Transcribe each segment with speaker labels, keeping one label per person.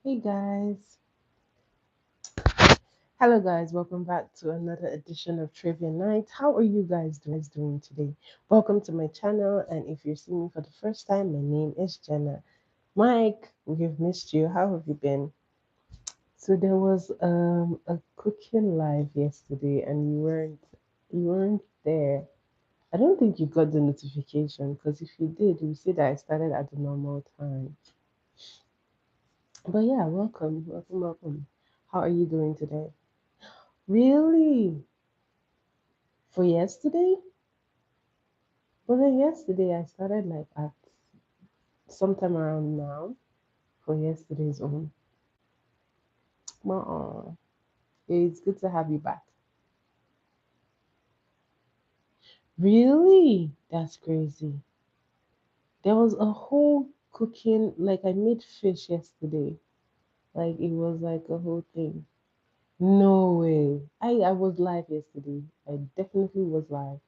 Speaker 1: Hey guys, hello guys, welcome back to another edition of Trivia Night. How are you guys doing today? Welcome to my channel, and if you're seeing me for the first time, my name is Jenna. Mike, we've missed you. How have you been? So there was a cooking live yesterday, and you weren't there. I don't think you got the notification because if you did, you would see that I started at the normal time. But yeah, welcome. How are you doing today? Really? For yesterday? Well, then yesterday I started like at sometime around now for yesterday's own. Well, it's good to have you back. Really? That's crazy. There was a whole cooking, like I made fish yesterday. Like it was like a whole thing. No way. I was live yesterday. I definitely was live.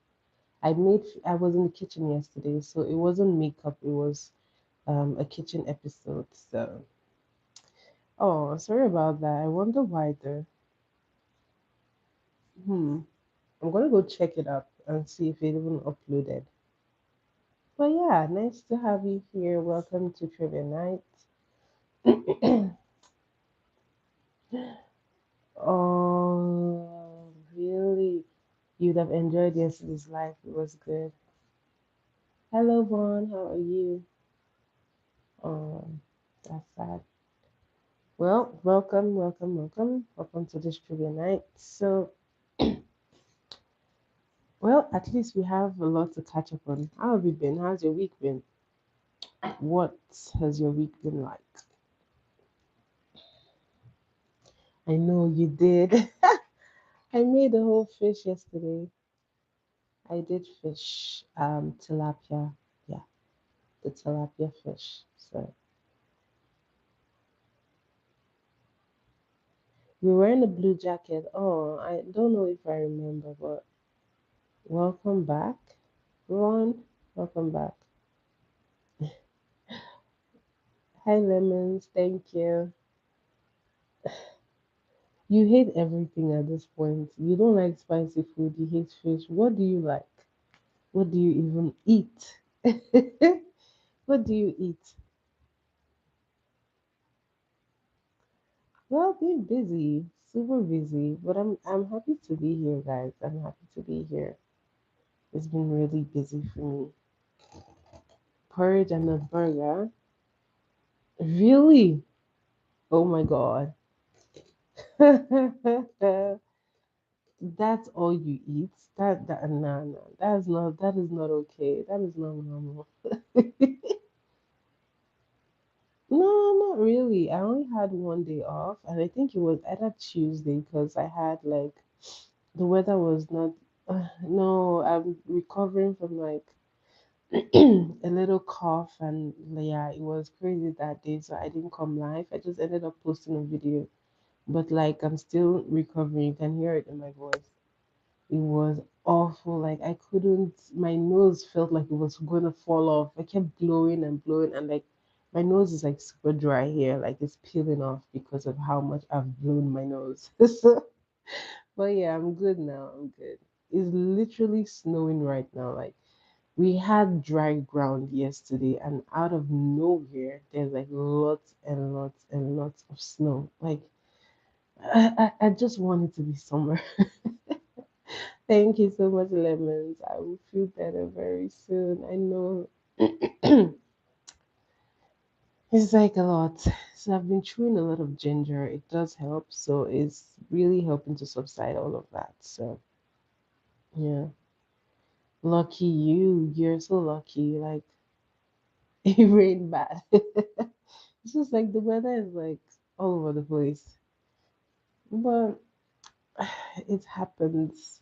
Speaker 1: I was in the kitchen yesterday, so it wasn't makeup, it was a kitchen episode. So oh, sorry about that. I wonder why though. Hmm. I'm gonna go check it up and see if it even uploaded. But yeah, nice to have you here. Welcome to Trivia Night. Oh, really? You'd have enjoyed yesterday's life. It was good. Hello, Vaughn. How are you? Um, that's sad. Well, welcome to this trivia night. So, well, at least we have a lot to catch up on. How have you been? How's your week been? What has your week been like? I know you did. I made a whole fish yesterday. I did fish, tilapia. Yeah, the tilapia fish. So you were wearing a blue jacket. Oh, I don't know if I remember, but welcome back, Ron. Welcome back. Hi, lemons. Thank you. You hate everything at this point. You don't like spicy food. You hate fish. What do you like? What do you even eat? What do you eat? Well, been busy, super busy, but I'm happy to be here, guys. I'm happy to be here. It's been really busy for me. Porridge and a burger. Really? Oh my god. That's all you eat? That nah, nah. That is not okay. That is not normal. No, not really. I only had one day off, and I think it was either Tuesday because I had like the weather was not. No, I'm recovering from like a little cough, and yeah, it was crazy that day, so I didn't come live. I just ended up posting a video, but like I'm still recovering. You can hear it in my voice. It was awful. Like I couldn't. My nose felt like it was gonna fall off. I kept blowing and blowing, and like my nose is like super dry here. Like it's peeling off because of how much I've blown my nose. So, but yeah, I'm good now. I'm good. It's literally snowing right now. Like we had dry ground yesterday, and out of nowhere, there's like lots and lots and lots of snow. Like I just want it to be summer. Thank you so much, Lemons. I will feel better very soon. I know it's like a lot. So I've been chewing a lot of ginger. It does help. So it's really helping to subside all of that. So yeah. Lucky you. You're so lucky. Like it rained bad. It's just like the weather is like all over the place. But it happens.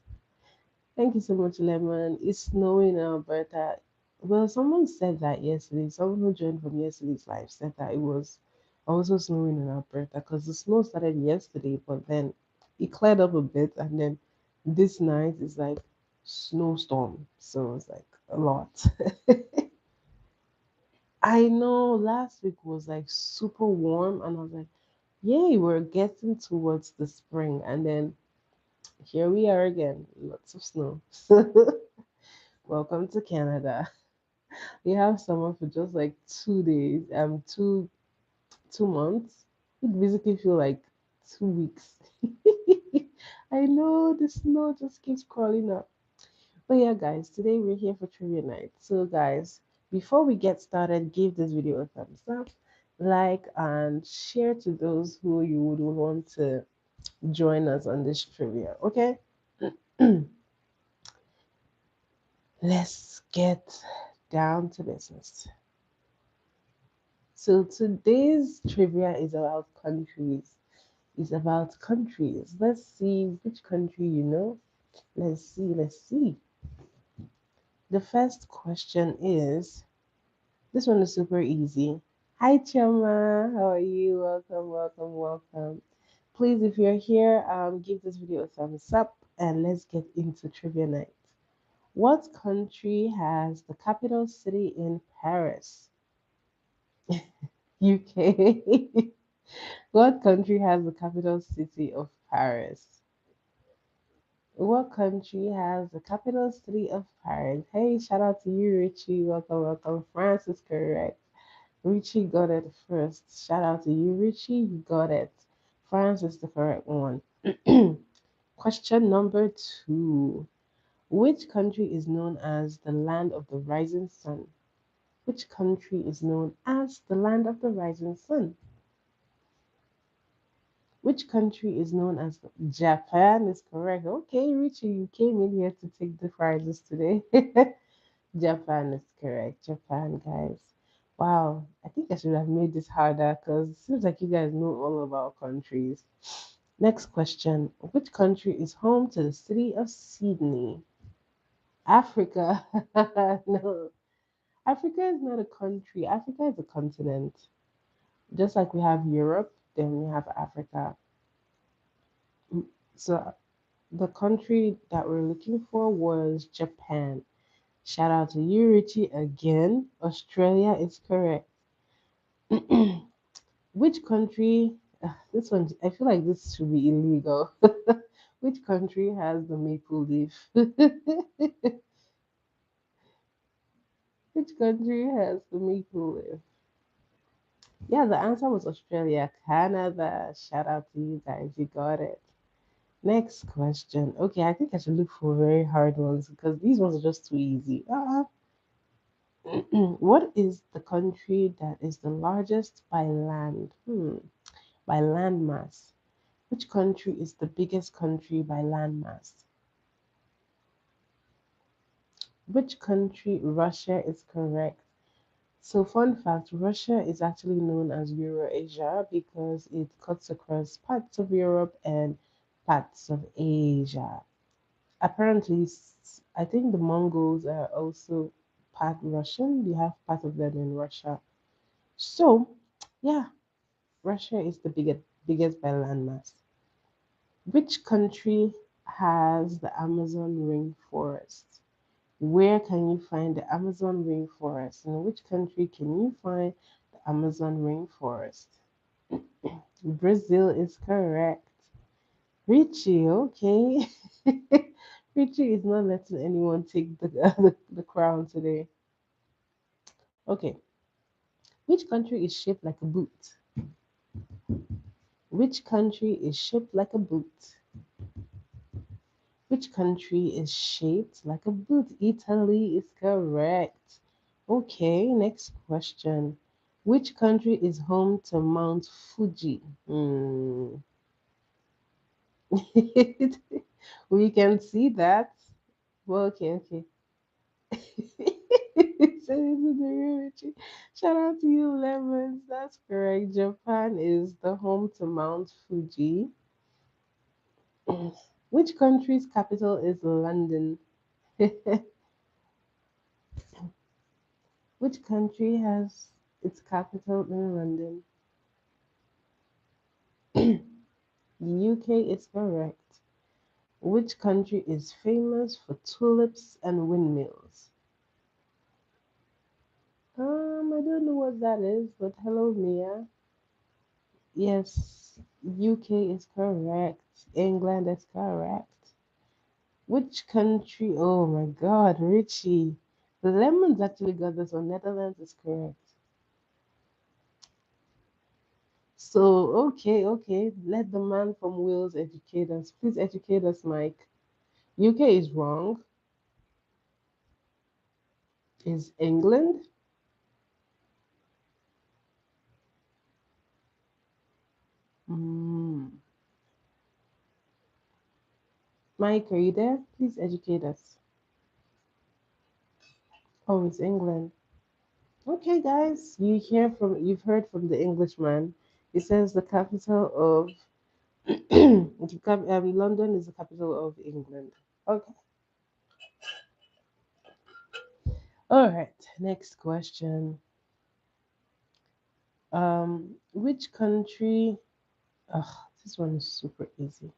Speaker 1: Thank you so much, Lemon. It's snowing in Alberta. Well, someone said that yesterday. Someone who joined from yesterday's live said that it was also snowing in Alberta because the snow started yesterday, but then it cleared up a bit, and then this night is like snowstorm. So it's like a lot. I know last week was like super warm, and I was like, Yay, we're getting towards the spring, and then here we are again. Lots of snow. Welcome to Canada. We have summer for just like 2 days, 2 months. It basically feel like 2 weeks. I know the snow just keeps crawling up. But yeah, guys, today we're here for trivia night. So, guys, before we get started, give this video a thumbs up, like, and share to those who you would want to join us on this trivia. Okay, let's get down to business. So, today's trivia is about countries. It's about countries. Let's see which country you know. Let's see. Let's see. The first question is this one is super easy. Hi, Chama. How are you? Welcome, welcome, welcome. Please, if you're here, give this video a thumbs up and let's get into trivia night. What country has the capital city in Paris? UK. What country has the capital city of Paris? What country has the capital city of Paris? Hey, shout out to you, Richie. Welcome, welcome. France is correct. Richie got it first. Shout out to you, Richie. You got it. France is the correct one. Question number two. Which country is known as the land of the rising sun? Which country is known as the land of the rising sun? Which country is known as Japan? Is correct. Okay, Richie, you came in here to take the prizes today. Japan is correct. Japan, guys. Wow, I think I should have made this harder because it seems like you guys know all about countries. Next question. Which country is home to the city of Sydney? Africa. No, Africa is not a country. Africa is a continent. Just like we have Europe, then we have Africa. So the country that we're looking for was Japan. Shout out to you, Richie, again. Australia is correct. Which country? This one, I feel like this should be illegal. Which country has the maple leaf? Which country has the maple leaf? Yeah, the answer was Australia, Canada. Shout out to you guys, you got it. Next question. Okay, I think I should look for very hard ones because these ones are just too easy. What is the country that is the largest by land? By land mass. Which country is the biggest country by land mass? Which country? Russia is correct. So, fun fact Russia is actually known as Eurasia because it cuts across parts of Europe and parts of Asia. Apparently, I think the Mongols are also part Russian. You have part of them in Russia. So, yeah, Russia is the biggest by landmass. Which country has the Amazon rainforest? Where can you find the Amazon rainforest? In which country can you find the Amazon rainforest? Brazil is correct. Richie, okay. Richie is not letting anyone take the crown today. Okay. Which country is shaped like a boot? Which country is shaped like a boot? Which country is shaped like a boot? Italy is correct. Okay, next question. Which country is home to Mount Fuji? We can see that. Well, okay, okay. So this is the real Richie. Shout out to you, Lemons. That's correct. Japan is the home to Mount Fuji. Which country's capital is London? Which country has its capital in London? The UK is correct. Which country is famous for tulips and windmills? I don't know what that is, but hello, Mia. Yes, UK is correct. England is correct. Which country? Oh my God, Richie. The Lemons actually got this one. Netherlands is correct. So, okay, okay. Let the man from Wales educate us. Please educate us, Mike. UK is wrong. Is England? Mm. Mike, are you there? Please educate us. Oh, it's England. Okay, guys, you've heard from the Englishman. He says the capital of London is the capital of England. Okay. All right. Next question. Which country? Oh, this one is super easy.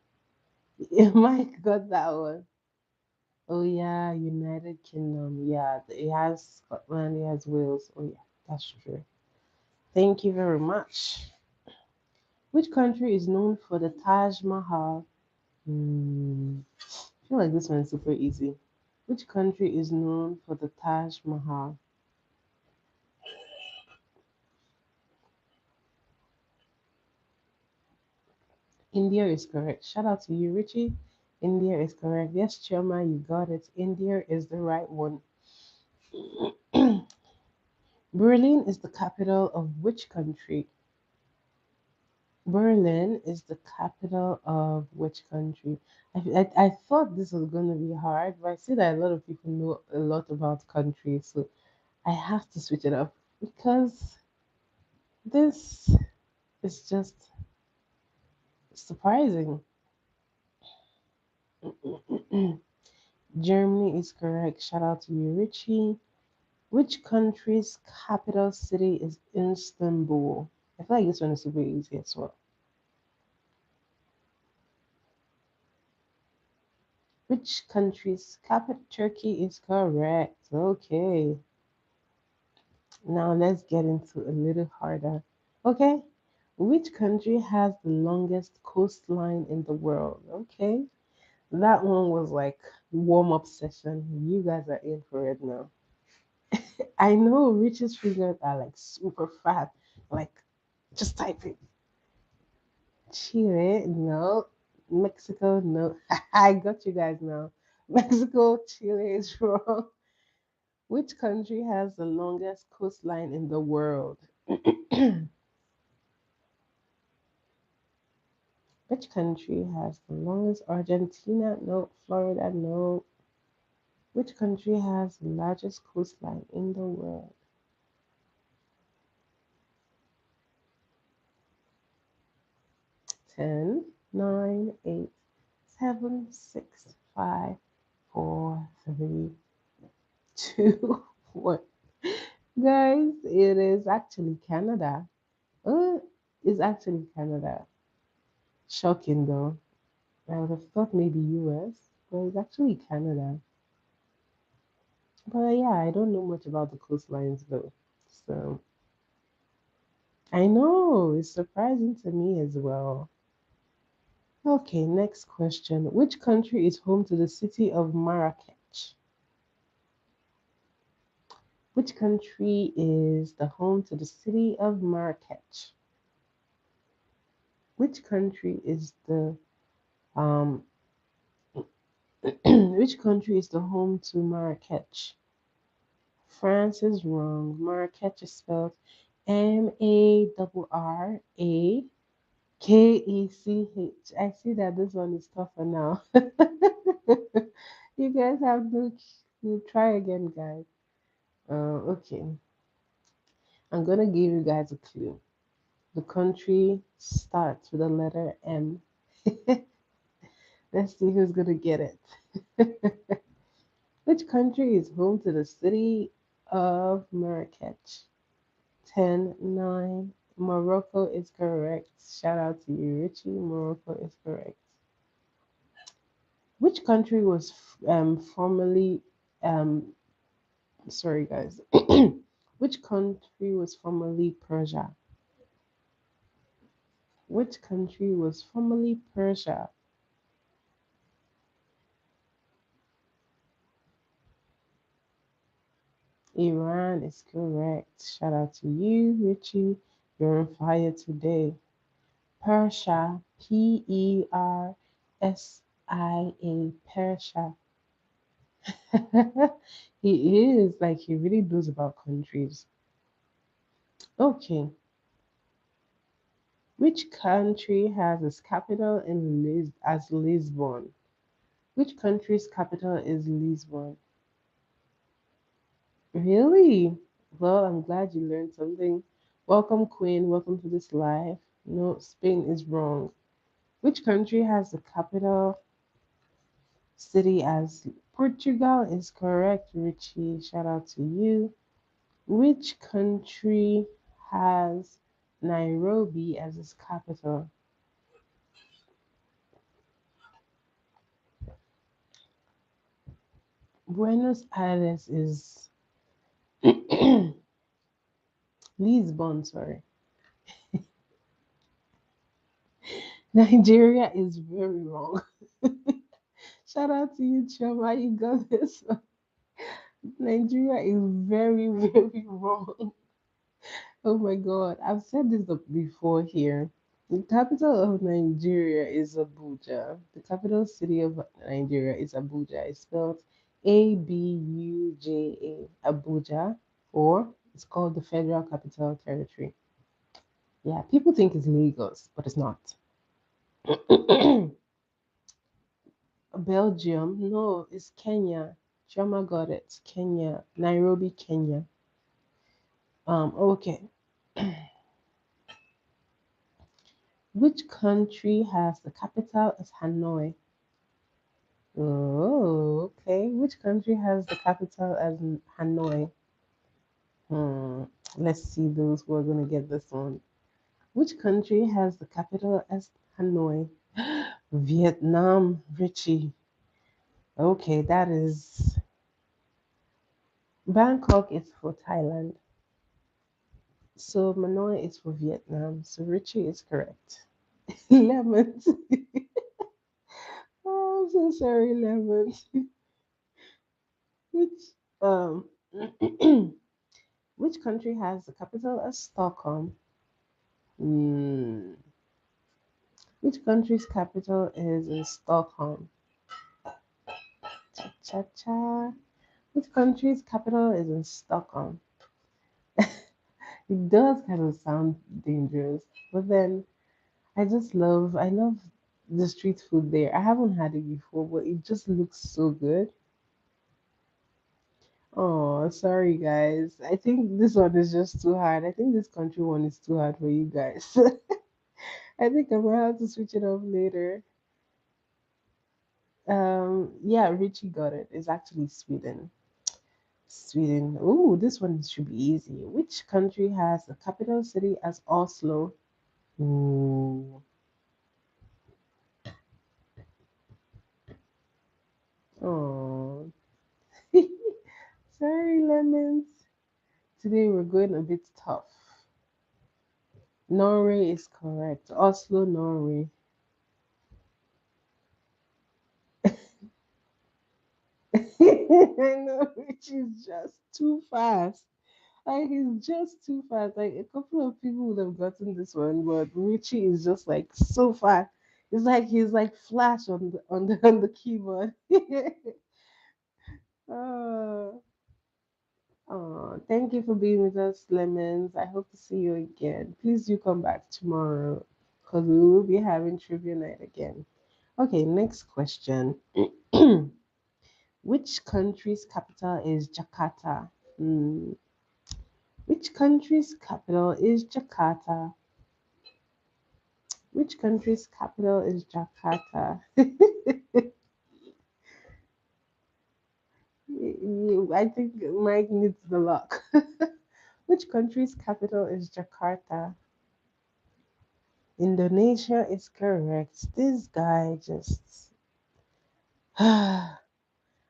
Speaker 1: Mike got that one. Oh yeah, United Kingdom. Yeah, it has Scotland. It has Wales. Oh yeah, that's true. Thank you very much. Which country is known for the Taj Mahal? Hmm. I feel like this one is super easy. Which country is known for the Taj Mahal? India is correct. Shout out to you, Richie. India is correct. Yes, Choma, you got it. India is the right one. Berlin is the capital of which country? Berlin is the capital of which country? I thought this was going to be hard, but I see that a lot of people know a lot about countries, so I have to switch it up because this is just surprising. Germany is correct. Shout out to you, Richie. Which country's capital city is Istanbul? I feel like this one is super easy as well. Which country's capital? Turkey is correct. Okay. Now let's get into a little harder. Okay. Which country has the longest coastline in the world? Okay. That one was like warm up session. You guys are in for it now. I know Rich's fingers are like super fat. Like, just type it. Chile, no. Mexico, no. I got you guys now. Mexico, Chile is wrong. Which country has the longest coastline in the world? Which country has the longest? Argentina, no. Florida, no. Which country has the largest coastline in the world? 10, 9, 8, 7, 6, 5, 4, 3, 2, 1. Guys, it is actually Canada. Uh, it's actually Canada. Shocking though. I would have thought maybe US, but it's actually Canada. But yeah, I don't know much about the coastlines though. So I know it's surprising to me as well. Okay, next question. Which country is home to the city of Marrakech? Which country is the home to the city of Marrakech? Which country is the um which country is the home to Marrakech? France is wrong. Marrakech is spelled Marrakech. I see that this one is tougher now. You guys have to try again, guys. Okay. I'm gonna give you guys a clue. The country starts with the letter M. Let's see who's gonna get it. Which country is home to the city of Marrakech? 10, 9. Morocco is correct. Shout out to you, Richie. Morocco is correct. Which country was formerly, sorry guys, which country was formerly Persia? Which country was formerly Persia? Iran is correct. Shout out to you, Richie. You're on fire today. Persia, Persia, Persia. He is like he really knows about countries. Okay, which country has its capital in as Lisbon? Which country's capital is Lisbon? Really? Well, I'm glad you learned something. Welcome, Queen. Welcome to this live. No, Spain is wrong. Which country has the capital city as Portugal is correct, Richie. Shout out to you. Which country has Nairobi as its capital? Buenos Aires is Lisbon, sorry. Nigeria is very wrong. Shout out to you, Chama. You got this. Nigeria is very, very wrong. Oh my God. I've said this before here. The capital of Nigeria is Abuja. The capital city of Nigeria is Abuja. It's spelled Abuja, Abuja, or it's called the Federal Capital Territory. Yeah, people think it's Lagos, but it's not. Belgium, no, it's Kenya. Chama got it. Kenya, Nairobi, Kenya. Okay. Which country has the capital as Hanoi? Oh, okay. Which country has the capital as Hanoi? Hmm. Let's see those who are going to get this one. Which country has the capital as Hanoi? Vietnam, Richie. Okay, that is Bangkok is for Thailand. So Hanoi is for Vietnam. So Richie is correct. Lemons. Oh, I'm so sorry, lemons. Which um which country has the capital as Stockholm? Hmm. Which country's capital is in Stockholm? Cha cha cha. Which country's capital is in Stockholm? It does kind of sound dangerous, but then I love the street food there. I haven't had it before, but it just looks so good. Oh, sorry guys. I think this one is just too hard. I think this country one is too hard for you guys. I think I'm gonna have to switch it up later. Yeah, Richie got it. It's actually Sweden. Sweden. Ooh, this one should be easy. Which country has the capital city as Oslo? Ooh. Oh. Sorry, lemons. Today we're going a bit tough. Norway is correct. Oslo, Norway. I know Richie's just too fast. Like he's just too fast. Like a couple of people would have gotten this one, but Richie is just like so fast. It's like he's like flash on the keyboard. Oh, oh, thank you for being with us, Lemons. I hope to see you again. Please do come back tomorrow because we will be having trivia night again. Okay, next question. Which country's capital is Jakarta? Hmm. Which country's capital is Jakarta? Which country's capital is Jakarta? I think Mike needs the luck. Which country's capital is Jakarta? Indonesia is correct. This guy just.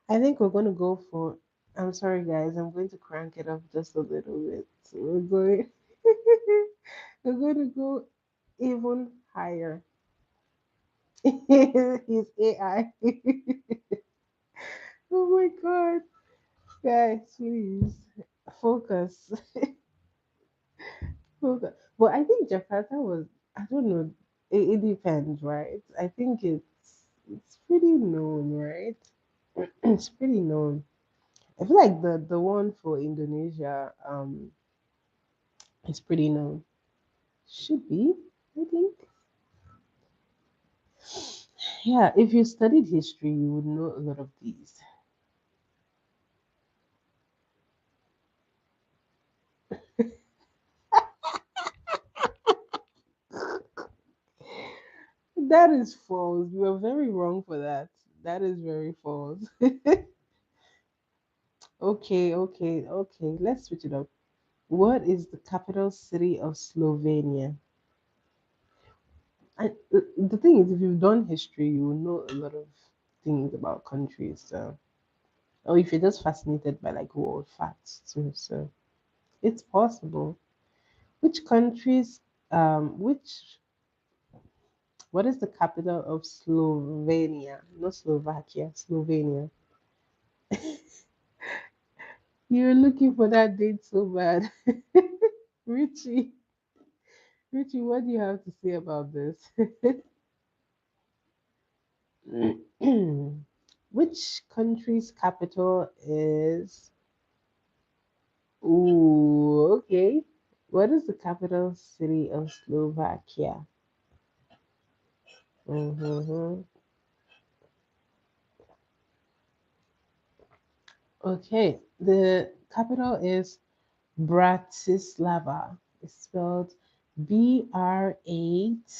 Speaker 1: I think we're going to go for. I'm sorry, guys. I'm going to crank it up just a little bit. So we're going. We're going to go even higher. He's AI. Oh my god. Guys, please focus. Focus. But I think Jakarta was, I don't know, it depends, right? I think it's pretty known, right? It's pretty known. I feel like the one for Indonesia is pretty known. Should be, I think. Yeah, if you studied history, you would know a lot of these. That is false. You are very wrong for that. That is very false. Okay. Let's switch it up. What is the capital city of Slovenia? The thing is, if you've done history, you will know a lot of things about countries. So, or if you're just fascinated by like world facts too. So, it's possible. Which countries? Which? What is the capital of Slovenia? Not Slovakia. Slovenia. You're looking for that date so bad. Richie, Richie, what do you have to say about this? Which country's capital is? Ooh, okay. What is the capital city of Slovakia? Mm-hmm. Okay, the capital is Bratislava. It's spelled Bratislava.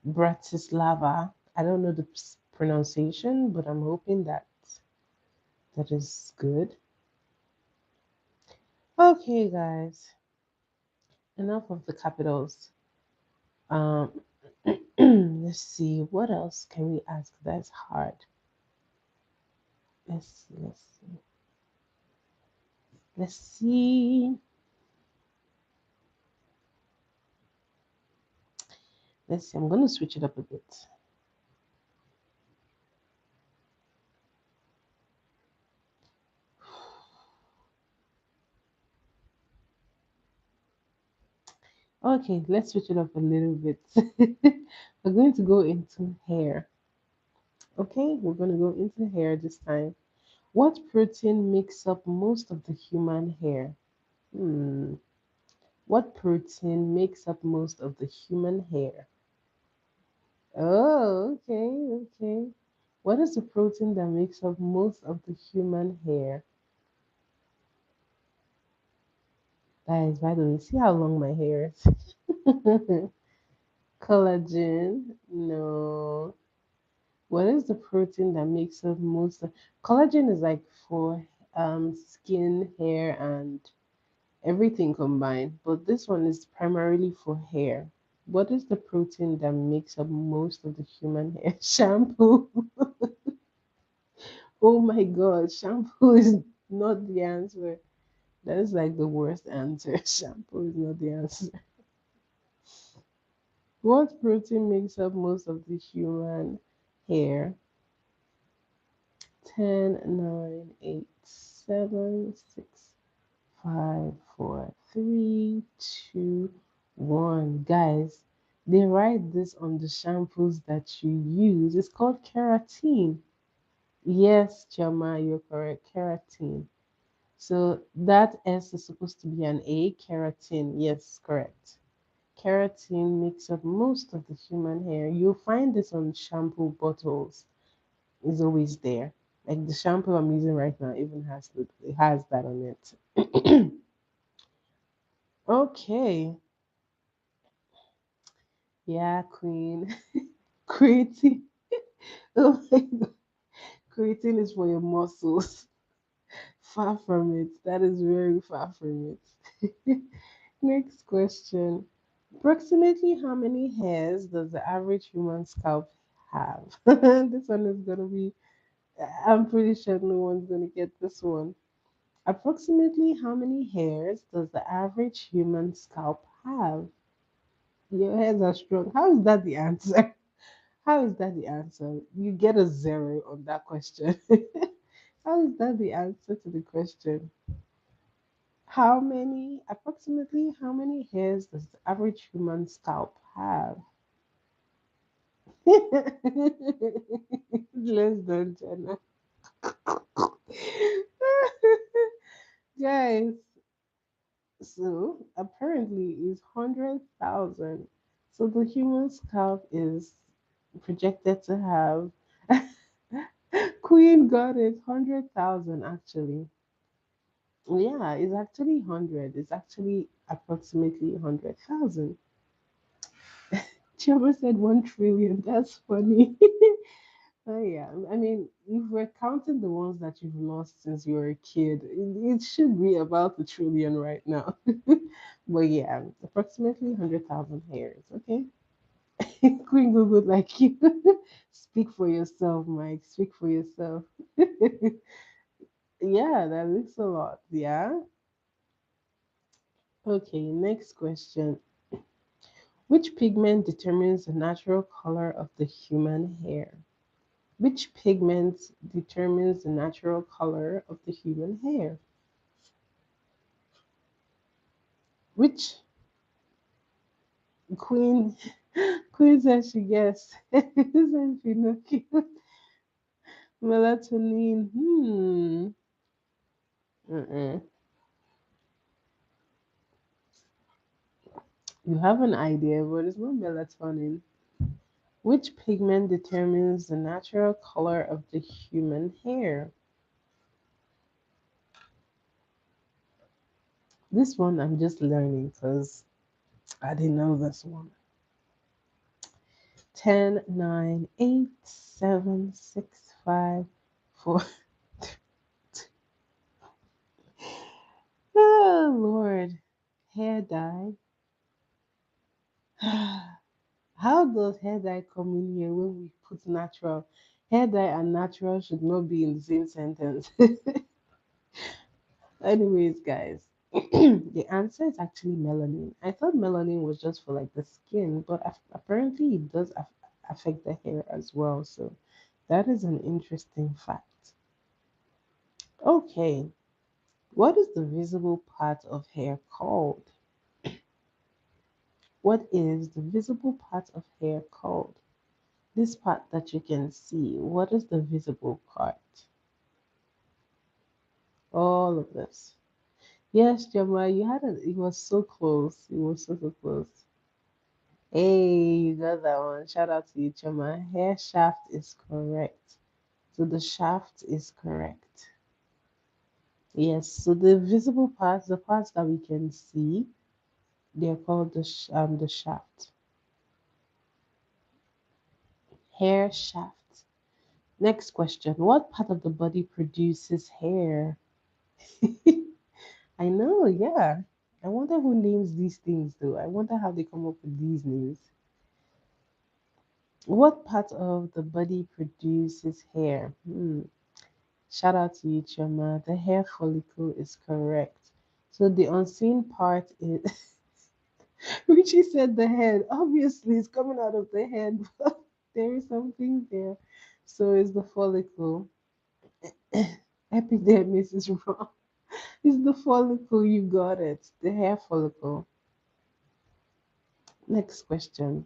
Speaker 1: Bratislava. I don't know the pronunciation, but I'm hoping that that is good. Okay, guys, enough of the capitals. Um, let's see, what else can we ask that's hard? Let's see. Let's see. Let's see. I'm gonna switch it up a bit. Okay, let's switch it up a little bit. We're going to go into hair. Okay, we're going to go into hair this time. What protein makes up most of the human hair? Hmm. What protein makes up most of the human hair? Oh, okay. What is the protein that makes up most of the human hair? Guys, by the way, see how long my hair is? Collagen? No. What is the protein that makes up most of collagen is like for skin, hair, and everything combined, but this one is primarily for hair. What is the protein that makes up most of the human hair? Shampoo. Oh my god, shampoo is not the answer. That is like the worst answer. Shampoo is not the answer. What protein makes up most of the human hair? 10, 9, 8, 7, 6, 5, 4, 3, 2, 1. Guys, they write this on the shampoos that you use. It's called keratin. Yes, Chama, you're correct. Keratin. So that S is supposed to be an A. Keratin. Yes, correct. Keratin makes up most of the human hair. You'll find this on shampoo bottles. It's always there. Like the shampoo I'm using right now even it has that on it. Okay. Yeah, Queen. Creatine. Oh my God. Creatine is for your muscles. Far from it. That is very far from it. Next question. Approximately how many hairs does the average human scalp have? This one is gonna be, I'm pretty sure no one's gonna get this one. Approximately how many hairs does the average human scalp have? Your hairs are strong. How is that the answer? How is that the answer? You get a zero on that question. How is that the answer to the question? Approximately, how many hairs does the average human scalp have? Less than 10. Guys, so apparently it's 100,000. So the human scalp is projected to have. Queen got it, 100,000 actually. Yeah, it's actually 100. It's actually approximately 100,000. Chioma said 1 trillion. That's funny. Oh, yeah. I mean, if we're counting the ones that you've lost since you were a kid, it should be about a trillion right now. But yeah, approximately 100,000 hairs. Okay. Queen Google, like you. Speak for yourself, Mike. Speak for yourself. Yeah, that looks a lot. Yeah. Okay, next question. Which pigment determines the natural color of the human hair? Which pigment determines the natural color of the human hair? Which queen? Queen says she guessed. Says Pinocchio. Melatonin. Mm-mm. You have an idea, but it's not melatonin. Which pigment determines the natural color of the human hair? This one I'm just learning because I didn't know this one. 10, 9, 8, 7, 6, 5, 4. Oh, Lord. Hair dye. How does hair dye come in here when we put natural? Hair dye and natural should not be in the same sentence. Anyways, guys, the answer is actually melanin. I thought melanin was just for like the skin, but apparently it does affect the hair as well. So that is an interesting fact. Okay, what is the visible part of hair called? What is the visible part of hair called? This part that you can see, what is the visible part? All of this. Yes, Gemma, you had it. It was so close. It was so, so close. Hey, you got that one. Shout out to you, Gemma. Hair shaft is correct. So the shaft is correct. Yes, so the visible parts, the parts that we can see, they're called the shaft. Hair shaft. Next question. What part of the body produces hair? I know, yeah. I wonder who names these things though. I wonder how they come up with these names. What part of the body produces hair? Shout out to you, Chama. The hair follicle is correct. So the unseen part is Richie said the head. Obviously it's coming out of the head, but there is something there. So it's the follicle. Epidermis is wrong. It's the follicle, you got it. The hair follicle. Next question.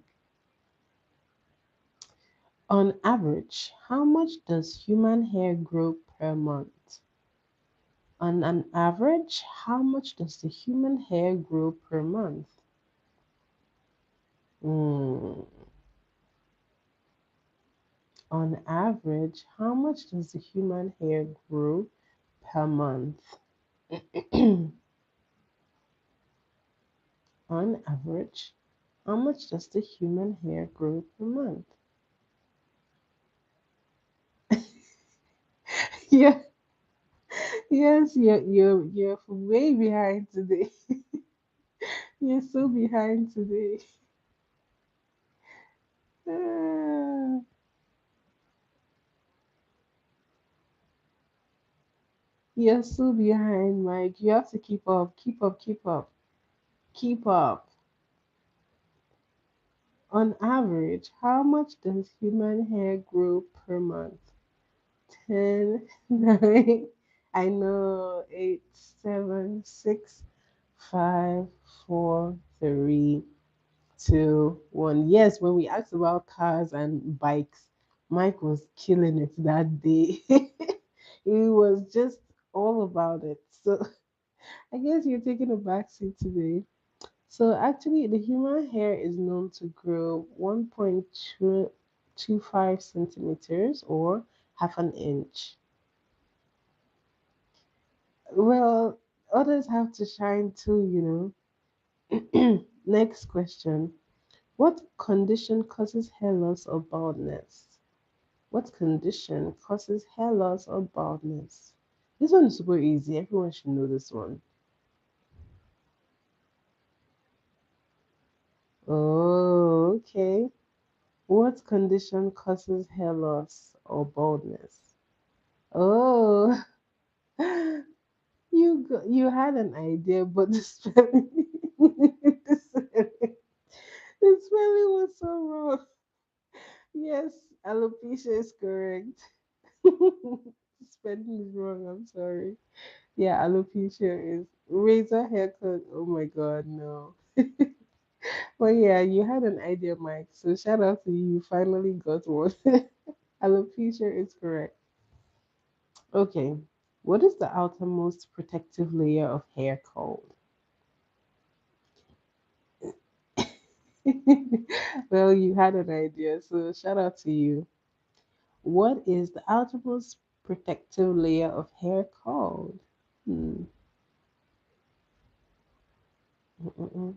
Speaker 1: On average, how much does human hair grow per month? On an average, how much does the human hair grow per month? Hmm. On average, how much does the human hair grow per month? On average, how much does the human hair grow per month? Yeah, yes, you're way behind today. You're so behind today. Ah, You're so behind, Mike. You have to keep up, keep up, keep up, keep up. On average, how much does human hair grow per month? 10, 9, I know, 8, 7, 6, 5, 4, 3, 2, 1. Yes, when we asked about cars and bikes, Mike was killing it that day. He was just all about it. So I guess you're taking a backseat today. So actually, the human hair is known to grow 1.225 centimeters or half an inch. Well, others have to shine too, Next question. What condition causes hair loss or baldness? What condition causes hair loss or baldness? This one is super easy. Everyone should know this one. Oh, okay. What condition causes hair loss or baldness? Oh, you had an idea, but the spelling, the spelling, the spelling was so wrong. Yes, alopecia is correct. Spelling is wrong. I'm sorry. Yeah, alopecia is razor haircut. Oh my god, no. Well, yeah, you had an idea, Mike. So shout out to you. You finally got one. Alopecia is correct. Okay. What is the outermost protective layer of hair called? Well, you had an idea. So shout out to you. What is the outermost protective layer of hair called? Hmm. Mm-mm-mm.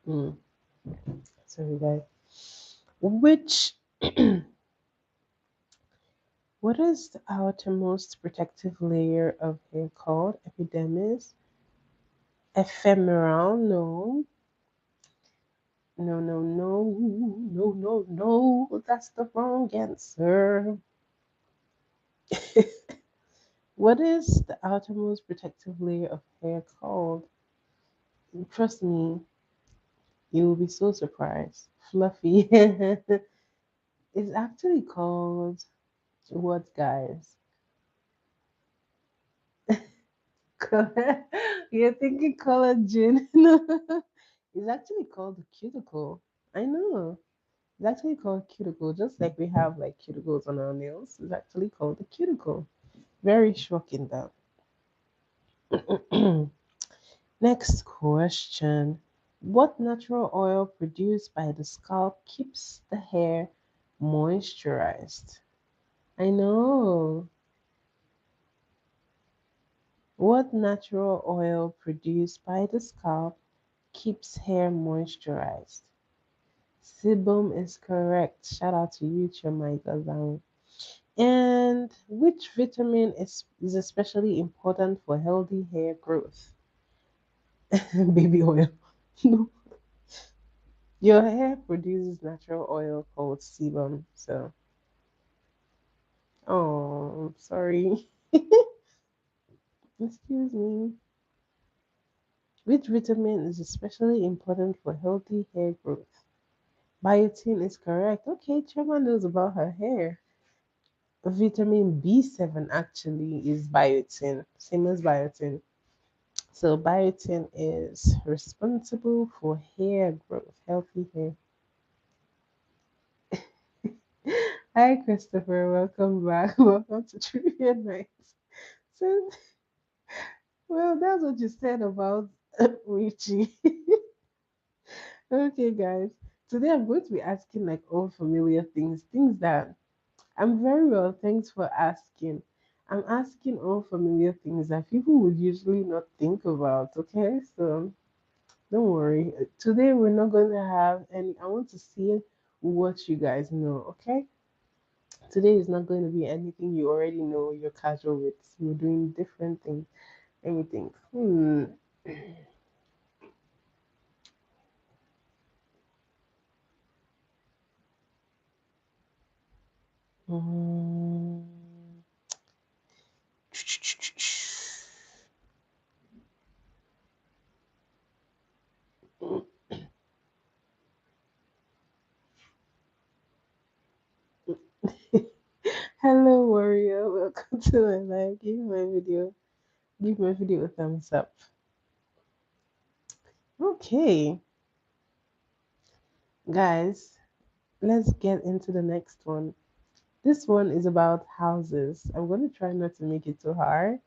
Speaker 1: Hmm. Sorry, guys. Which What is the outermost protective layer of hair called? Epidermis? Ephemeral? No. No, no, no, no, no, no. That's the wrong answer. What is the outermost protective layer of hair called? Trust me, you will be so surprised. Fluffy. It's actually called what, guys? You're thinking collagen. No, it's actually called the cuticle. I know. It's actually called cuticle, just like we have like cuticles on our nails. It's actually called the cuticle. Very shocking, though. Next question. What natural oil produced by the scalp keeps the hair moisturized? I know. What natural oil produced by the scalp keeps hair moisturized? Sebum is correct. Shout out to you, Chamaika. And which vitamin is especially important for healthy hair growth? Baby oil. No. Your hair produces natural oil called sebum. So, oh, I'm sorry. Excuse me. Which vitamin is especially important for healthy hair growth? Biotin is correct. Okay, Chema knows about her hair. Vitamin B7 actually is biotin, same as biotin. So biotin is responsible for hair growth, healthy hair. Hi, Christopher. Welcome back. Welcome to Trivia Nights. So, well, that's what you said about Richie. Okay, guys. Today I'm going to be asking like unfamiliar things, things that I'm very well. Thanks for asking. I'm asking unfamiliar things that people would usually not think about. Okay, so don't worry. Today we're not going to have any. I want to see what you guys know. Okay. Today is not going to be anything you already know. You're casual with. You're doing different things. And you think, Hello, warrior. Welcome to my live. Give my video a thumbs up. Okay, guys, let's get into the next one. This one is about houses. I'm going to try not to make it too hard.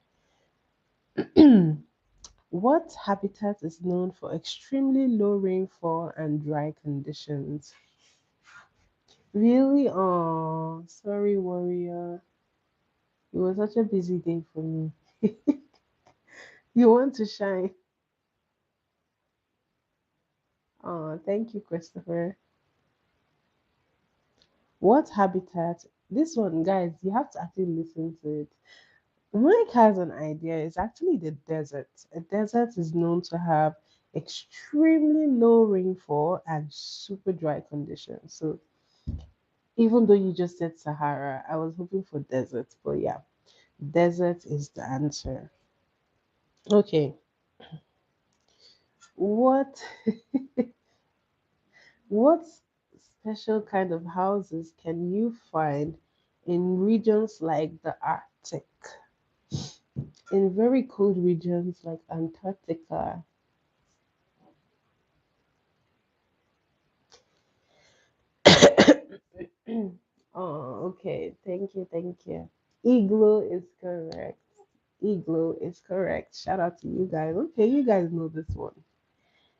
Speaker 1: What habitat is known for extremely low rainfall and dry conditions? Really? Oh, sorry, warrior. It was such a busy day for me. You want to shine? Oh, thank you, Christopher. What habitat? This one, guys, you have to actually listen to it. Mike has an idea. It's actually the desert. A desert is known to have extremely low rainfall and super dry conditions. So even though you just said Sahara, I was hoping for desert, but yeah, desert is the answer. Okay, what what special kind of houses can you find in regions like the Arctic? In very cold regions like Antarctica. Oh, okay. Thank you. Thank you. Igloo is correct. Igloo is correct. Shout out to you guys. Okay, you guys know this one.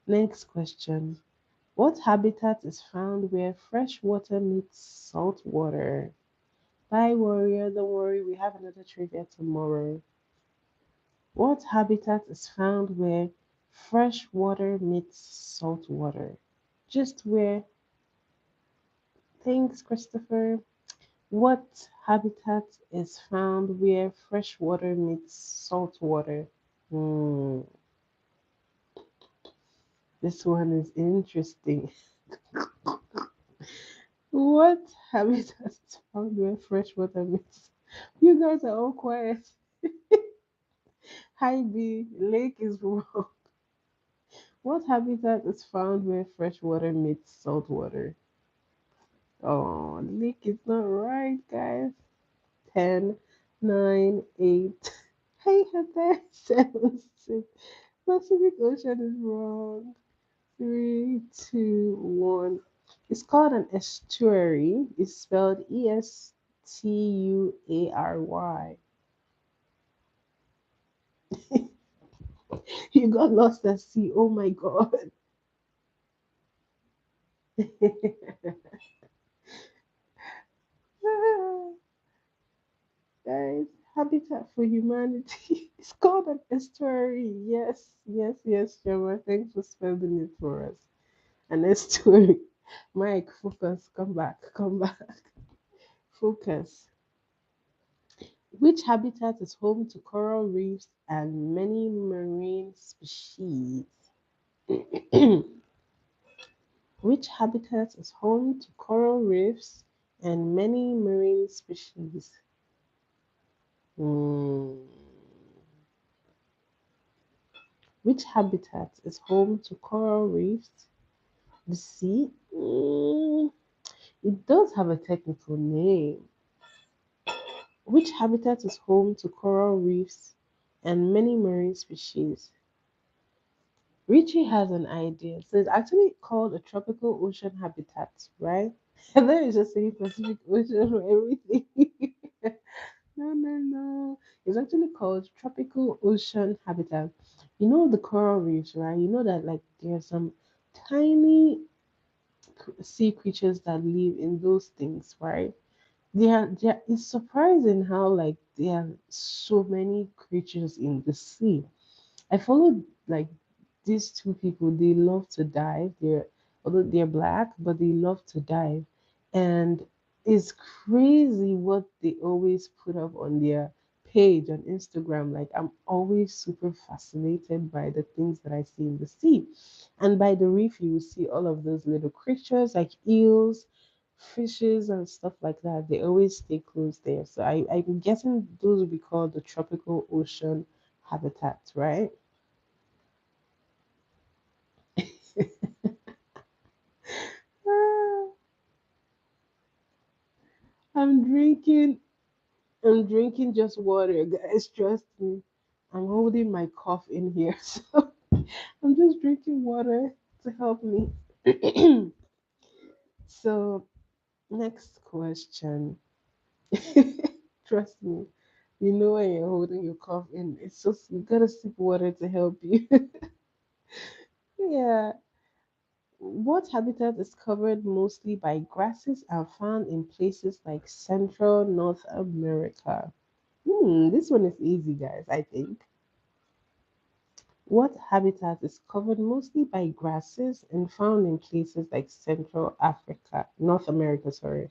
Speaker 1: Next question. What habitat is found where fresh water meets salt water? Bye, warrior. Don't worry, we have another trivia tomorrow. What habitat is found where fresh water meets salt water? Just where. Thanks, Christopher. What habitat is found where fresh water meets salt water? Hmm, this one is interesting. What habitat is found where fresh water meets? You guys are all quiet. Hi B, lake is wrong. What habitat is found where fresh water meets salt water? Oh, lake is not right, guys. 10, 9, 8. Hey, Heather, 7, 6. Pacific Ocean is wrong. 3, 2, 1. It's called an estuary. It's spelled Estuary. You got lost at sea. Oh my god. Guys, Habitat for Humanity. It's called an estuary. Yes, yes, yes, Gemma. Thanks for spelling it for us. An estuary. Mike, focus. Come back. Come back. Focus. Which habitat is home to coral reefs and many marine species? Which habitat is home to coral reefs and many marine species? Hmm. Which habitat is home to coral reefs? The sea? It does have a technical name. Which habitat is home to coral reefs and many marine species? Richie has an idea. So it's actually called a tropical ocean habitat, right? And then it's just saying Pacific Ocean for everything. No, no, no. It's actually called tropical ocean habitat. You know the coral reefs, right? You know that like there are some tiny sea creatures that live in those things, right? It's surprising how like there are so many creatures in the sea. I followed like these two people. They love to dive. Although they're black, but they love to dive, and it's crazy what they always put up on their page on Instagram. Like I'm always super fascinated by the things that I see in the sea, and by the reef you will see all of those little creatures like eels, fishes and stuff like that, they always stay close there. So I'm guessing those would be called the tropical ocean habitats, right? Ah, I'm drinking I'm drinking just water, guys. Trust me. I'm holding my cough in here, so I'm just drinking water to help me. So, next question. Trust me, you know when you're holding your cough in, it's just you gotta sip water to help you. Yeah. What habitat is covered mostly by grasses and found in places like Central North America? This one is easy, guys, I think. What habitat is covered mostly by grasses and found in places like Central Africa, North America, sorry.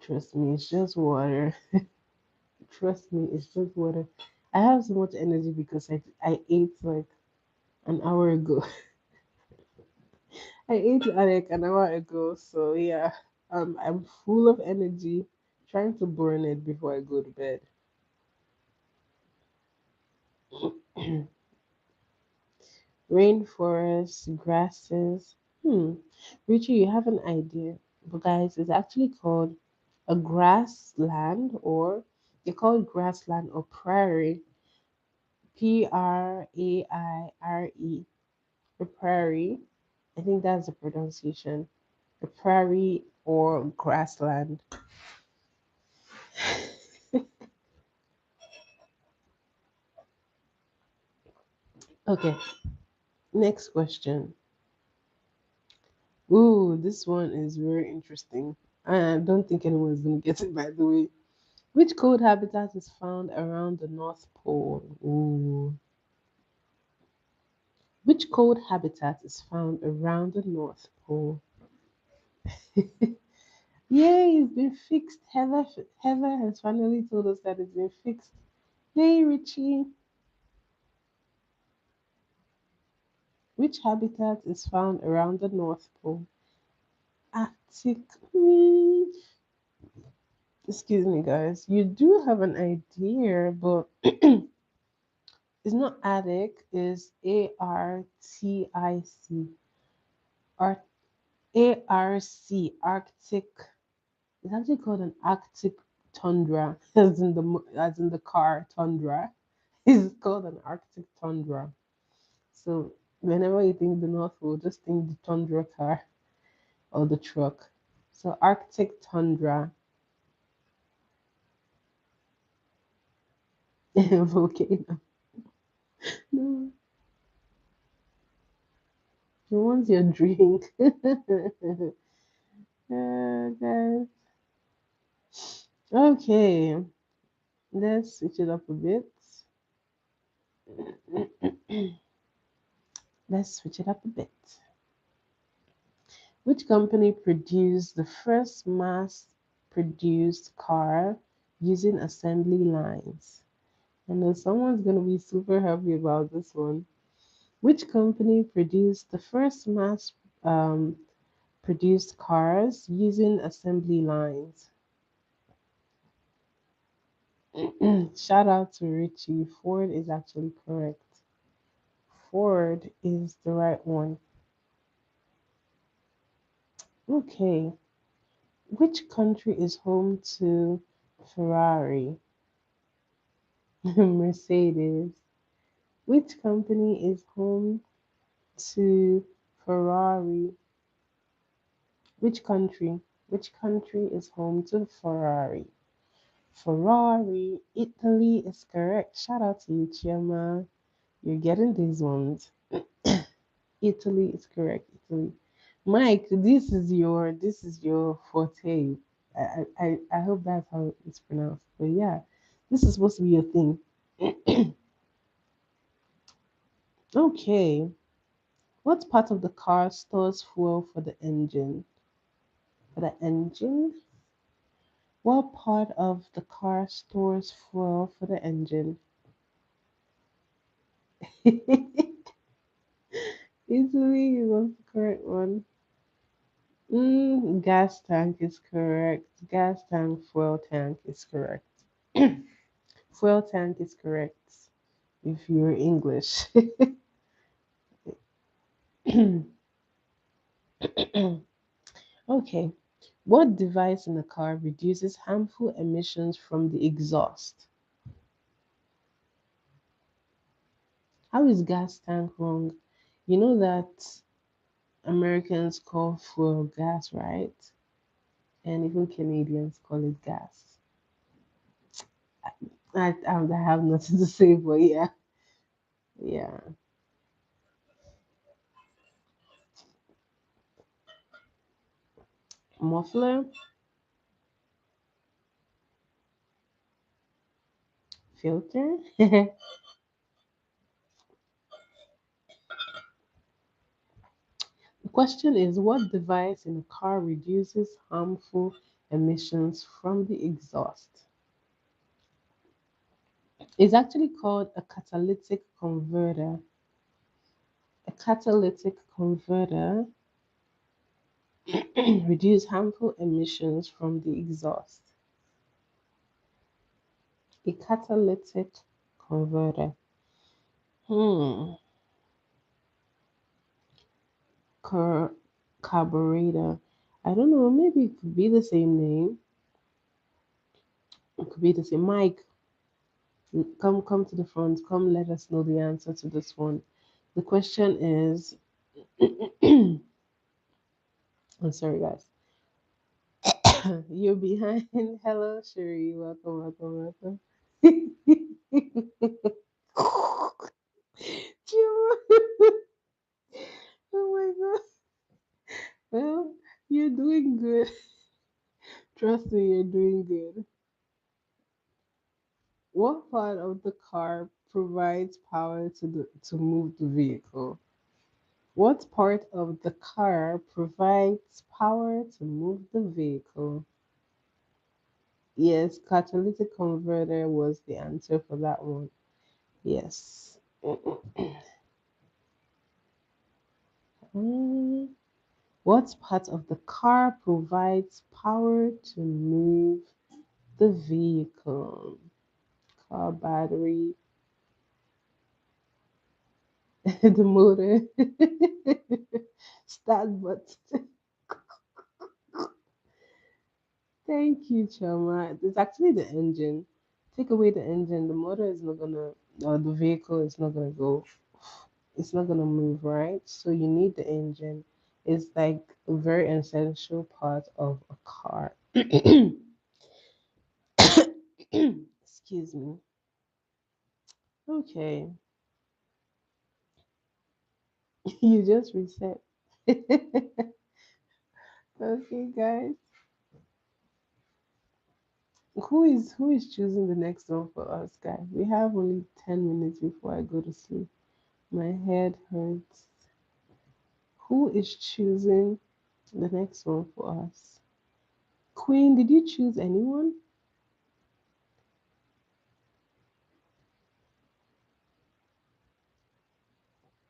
Speaker 1: Trust me, it's just water. Trust me, it's just water. I have so much energy because I ate like an hour ago. I ate like an hour ago, so yeah, I'm full of energy, trying to burn it before I go to bed. Rainforests, grasses. Richie, you have an idea, but guys, it's actually called a grassland, or they call it grassland or prairie. Praire. A prairie. I think that's the pronunciation. A prairie or grassland. Okay, next question. Ooh, this one is very interesting. I don't think anyone's gonna get it, by the way. Which cold habitat is found around the North Pole? Ooh. Which cold habitat is found around the North Pole? Yay, it's been fixed. Heather has finally told us that it's been fixed. Yay, Richie. Which habitat is found around the North Pole? Arctic. Excuse me, guys. You do have an idea, but it's not Arctic. It's Artic. Ar- Arctic. It's actually called an Arctic tundra, as in the car tundra. It's called an Arctic tundra. So whenever you think the North Pole, just think the tundra car or the truck. So Arctic tundra volcano. No, you want your drink. Guys. Okay, let's switch it up a bit. Let's switch it up a bit. Which company produced the first mass produced car using assembly lines? I know someone's going to be super happy about this one. Which company produced the first mass um, produced cars using assembly lines? Shout out to Richie. Ford is actually correct. Ford is the right one. Okay. Which country is home to Ferrari? Mercedes. Which company is home to Ferrari? Which country? Which country is home to Ferrari? Ferrari, Italy is correct. Shout out to you, Chiama. You're getting these ones. Italy is correct. Italy. Mike, this is your forte. I hope that's how it's pronounced. But yeah, this is supposed to be your thing. Okay. What part of the car stores fuel for the engine? For the engine? What part of the car stores fuel for the engine? Italy was the correct one. Gas tank is correct. Gas tank, fuel tank is correct. Fuel tank is correct if you're English. Okay. What device in a car reduces harmful emissions from the exhaust? How is gas tank wrong? You know that Americans call fuel gas, right? And even Canadians call it gas. I have nothing to say, but yeah, yeah. Muffler, filter. The question is, what device in a car reduces harmful emissions from the exhaust? It's actually called a catalytic converter. A catalytic converter reduce harmful emissions from the exhaust. A catalytic converter. Hmm. Car- Carburetor. I don't know. Maybe it could be the same name. It could be the same. Mike, come to the front. Come, let us know the answer to this one. The question is. I'm sorry, guys. You're behind. Hello, Sherry. Welcome, welcome, welcome. Chima. Oh my god. Well, you're doing good. Trust me, you're doing good. What part of the car provides power to move the vehicle? What part of the car provides power to move the vehicle? Yes, catalytic converter was the answer for that one. Yes. Mm, what part of the car provides power to move the vehicle? Car battery, the motor, start button. Thank you, Chama. It's actually the engine. Take away the engine, the motor is not gonna, or the vehicle is not gonna go. It's not gonna move, right? So you need the engine. It's like a very essential part of a car. Excuse me. Okay, you just reset. Okay, guys. Who is choosing the next one for us, guys? We have only 10 minutes before I go to sleep. My head hurts. Who is choosing the next one for us? Queen, did you choose anyone?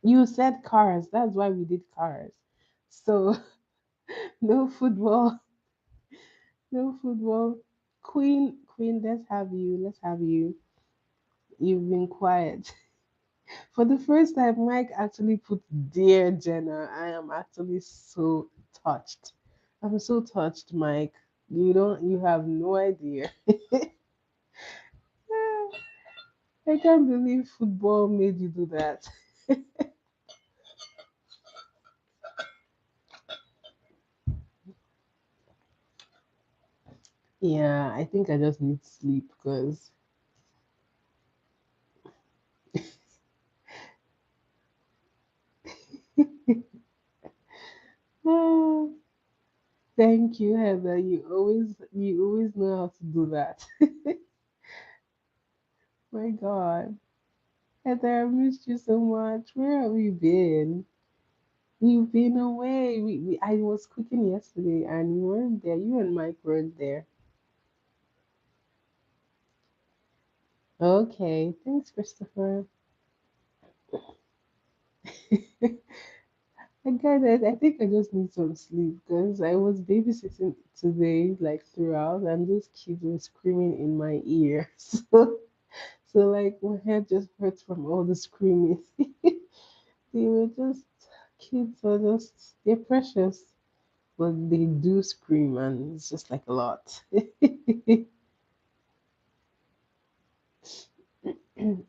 Speaker 1: You said cars. That's why we did cars. So no football. No football. Queen, let's have you. Let's have you. You've been quiet. For the first time, Mike actually put Dear Jenna. I am actually so touched. I'm so touched, Mike. You have no idea. I can't believe football made you do that. Yeah, I think I just need sleep because thank you, Heather. You always know how to do that. My God. Heather, I missed you so much. Where have you been? You've been away. I was cooking yesterday and you weren't there. You and Mike weren't there. Okay, thanks, Christopher. I think I just need some sleep because I was babysitting today, like throughout, and those kids were screaming in my ear. So like my head just hurts from all the screaming. They were just kids are just they're precious, but they do scream, and it's just like a lot.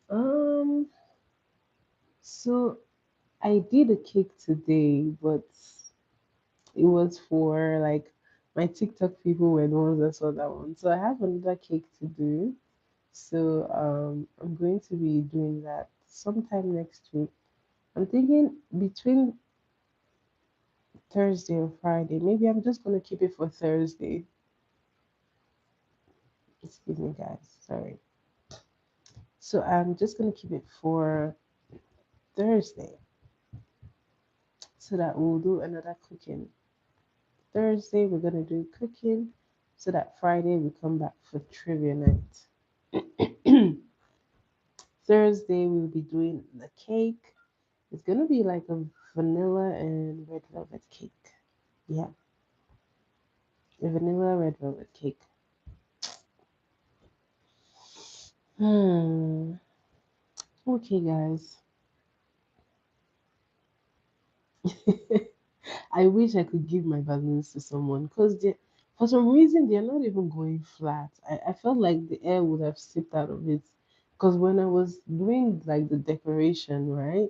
Speaker 1: um, so I did a cake today, but it was for like my TikTok people were the ones that saw that one. So I have another cake to do. So I'm going to be doing that sometime next week. I'm thinking between Thursday or Friday. Maybe I'm just gonna keep it for Thursday. Excuse me, guys. Sorry. So I'm just gonna keep it for Thursday so that we'll do another cooking. Thursday we're gonna do cooking so that Friday we come back for trivia night. Thursday we'll be doing the cake. It's gonna be like a vanilla and red velvet cake. Yeah, a vanilla red velvet cake. Hmm. Okay, guys. I wish I could give my balloons to someone because for some reason they're not even going flat. I felt like the air would have seeped out of it because when I was doing like the decoration, right,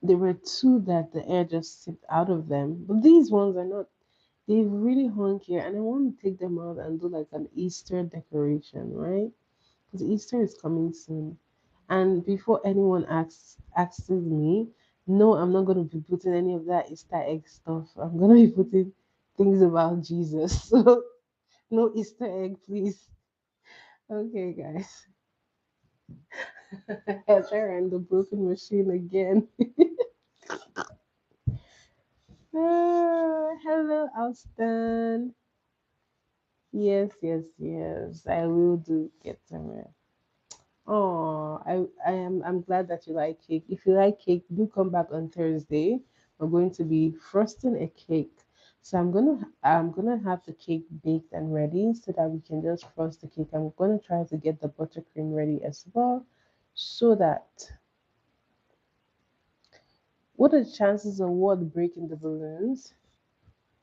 Speaker 1: there were two that the air just seeped out of them, but these ones are not. They really hung here, and I want to take them out and do like an Easter decoration, right? Because Easter is coming soon. And before anyone asks me, no, I'm not going to be putting any of that Easter egg stuff. I'm going to be putting things about Jesus. So no Easter egg, please. Okay, guys. Heather and the broken machine again. Hello, Austin. Yes, yes, yes. I will do get some. Oh, I'm glad that you like cake. If you like cake, do come back on Thursday. We're going to be frosting a cake. So I'm gonna have the cake baked and ready so that we can just frost the cake. I'm gonna try to get the buttercream ready as well, so that what are the chances of what breaking the balloons?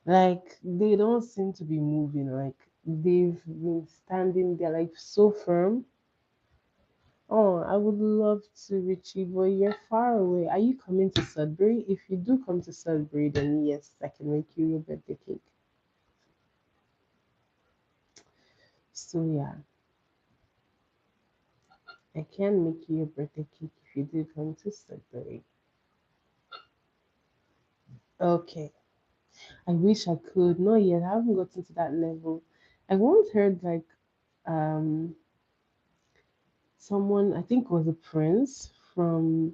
Speaker 1: Like they don't seem to be moving. Like they've been standing there like so firm. Oh, I would love to reach you, but you're far away. Are you coming to Sudbury? If you do come to Sudbury, then yes, I can make you your birthday cake. So yeah, I can make you your birthday cake if you do come to Sudbury. Okay. I wish I could. Not yet. I haven't gotten to that level. I once heard like um someone I think was a prince from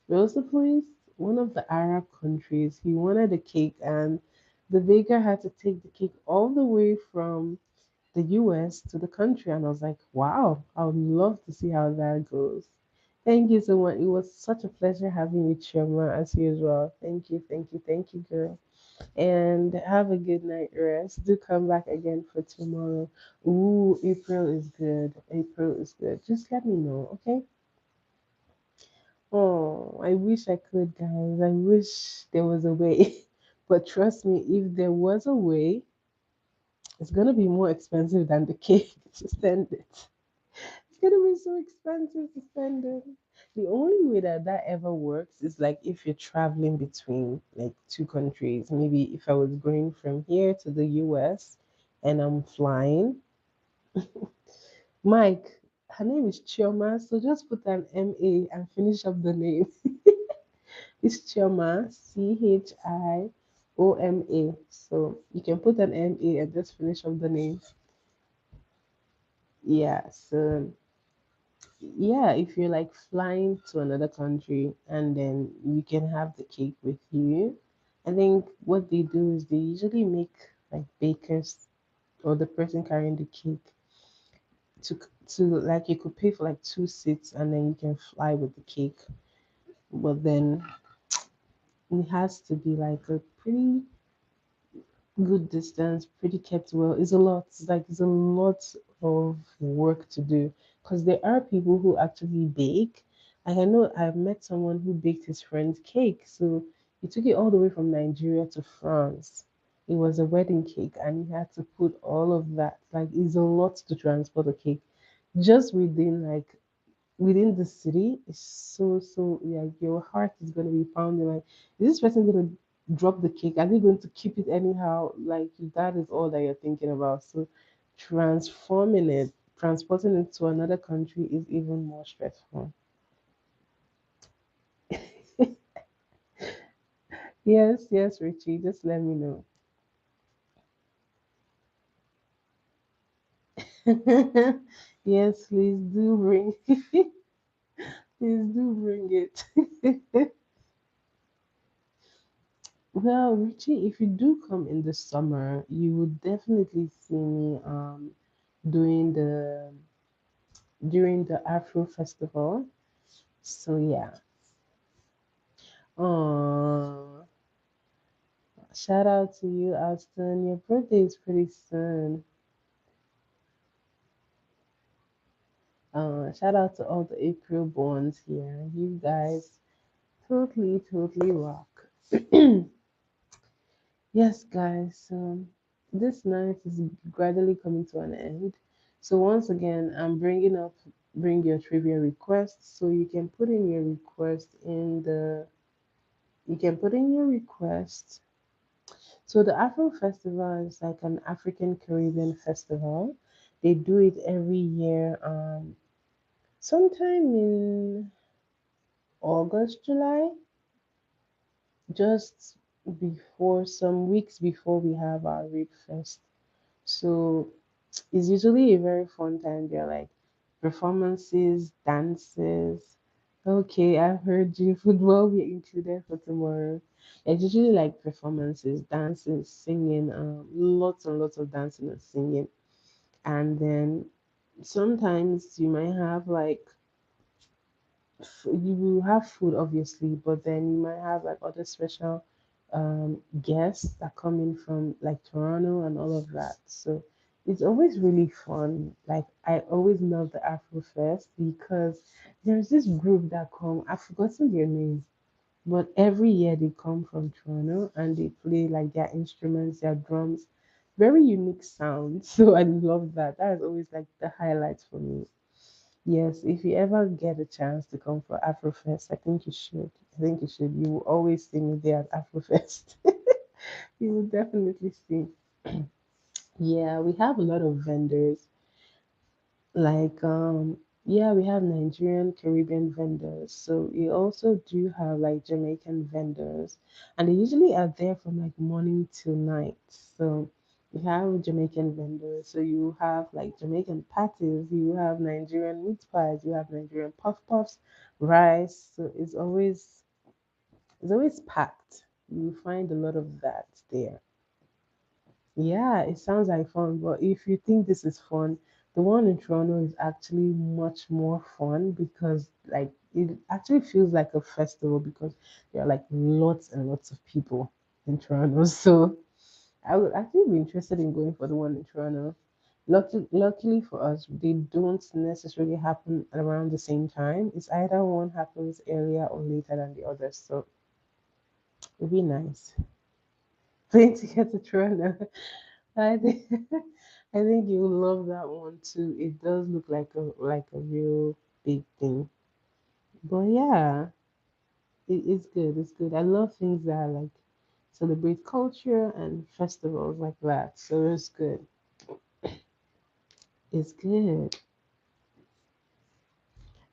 Speaker 1: where was the place? One of the Arab countries. He wanted a cake and the baker had to take the cake all the way from the US to the country. And I was like, wow, I would love to see how that goes. Thank you so much. It was such a pleasure having you, Choma, as usual. Thank you, girl. And have a good night rest. Do come back again for tomorrow. Ooh, April is good. April is good. Just let me know, okay? Oh, I wish I could, guys. I wish there was a way. But trust me, if there was a way, it's gonna be more expensive than the cake to send it. It's gonna be so expensive to send it. The only way that that ever works is like if you're traveling between like two countries. Maybe if I was going from here to the US and I'm flying. Mike, her name is Chioma, so just put an MA and finish up the name. It's Chioma, Chioma. So you can put an MA and just finish up the name. Yeah, so yeah, if you're like flying to another country and then you can have the cake with you, I think what they do is they usually make like bakers or the person carrying the cake to like you could pay for like 2 seats and then you can fly with the cake. But then it has to be like a pretty good distance, pretty kept well. It's a lot. It's like it's a lot of work to do because there are people who actually bake. Like I know I've met someone who baked his friend's cake. So he took it all the way from Nigeria to France. It was a wedding cake, and he had to put all of that. Like it's a lot to transport a cake just within the city is so yeah, your heart is gonna be pounding like, is this person gonna drop the cake? Are they going to keep it anyhow? Like that is all that you're thinking about. So transforming it, transporting it to another country is even more stressful. Yes, yes, Richie, just let me know. Yes, please do bring please do bring it. Well, Richie, if you do come in the summer, you would definitely see me doing the during the Afro Festival. So yeah. Oh, shout out to you, Austin. Your birthday is pretty soon. Shout out to all the April borns here. You guys totally rock. Yes, guys. This night is gradually coming to an end. So once again, I'm bringing up bring your trivia request. So you can put in your request. So the Afro Festival is like an African Caribbean festival. They do it every year, sometime in August, July, just before some weeks before we have our Rape Fest. So it's usually a very fun time. There are like performances, dances. Okay, I've heard you. Football we included for tomorrow. It's usually like performances, dancing, singing, lots and lots of dancing and singing. And then sometimes you might have like you will have food obviously, but then you might have like other special guests that come in from like Toronto and all of that. So it's always really fun. Like I always love the Afro Fest because there's this group that come. I've forgotten their name, but every year they come from Toronto and they play like their instruments, their drums, very unique sound. So I love that. That is always like the highlights for me. Yes, if you ever get a chance to come for Afrofest, I think you should. I think you should. You will always see me there at Afrofest. You will definitely see. Yeah, we have a lot of vendors. Like, yeah, we have Nigerian, Caribbean vendors. So we also do have like Jamaican vendors, and they usually are there from like morning till night. So we have Jamaican vendors. So you have like Jamaican patties, you have Nigerian meat pies, you have Nigerian puff puffs, rice. So it's always packed. You find a lot of that there. Yeah, it sounds like fun, but if you think this is fun, the one in Toronto is actually much more fun because like it actually feels like a festival because there are like lots and lots of people in Toronto. So I would actually be interested in going for the one in Toronto. Luckily for us, they don't necessarily happen around the same time. It's either one happens earlier or later than the other. So it'd be nice. Playing to get to Toronto. I think I think you will love that one too. It does look like a real big thing. But yeah, it's good. It's good. I love things that are like celebrate culture and festivals like that. So it's good. It's good.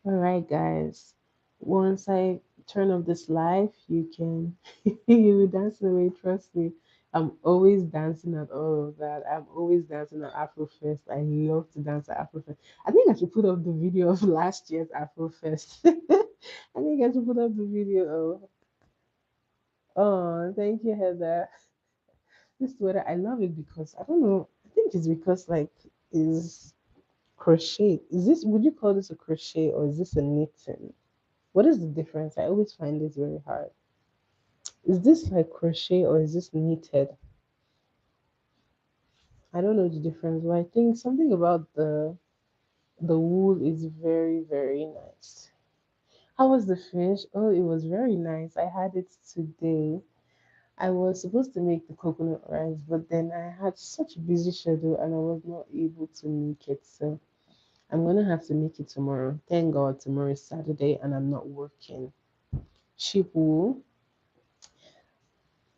Speaker 1: All right, guys. Once I turn off this live, you can you will dance away. Trust me. I'm always dancing at all of that. I'm always dancing at Afrofest. I love to dance at Afrofest. I think I should put up the video of last year's Afrofest. I think I should put up the video of. Oh, thank you, Heather. This sweater, I love it because I don't know. I think it's because like is crochet. Is this? Would you call this a crochet or is this a knitting? What is the difference? I always find this very hard. Is this like crochet or is this knitted? I don't know the difference, but I think something about the wool is very, very nice. How was the fish? Oh, it was very nice. I had it today. I was supposed to make the coconut rice, but then I had such a busy schedule and I was not able to make it. So I'm gonna have to make it tomorrow. Thank God tomorrow is Saturday and I'm not working. Cheap wool?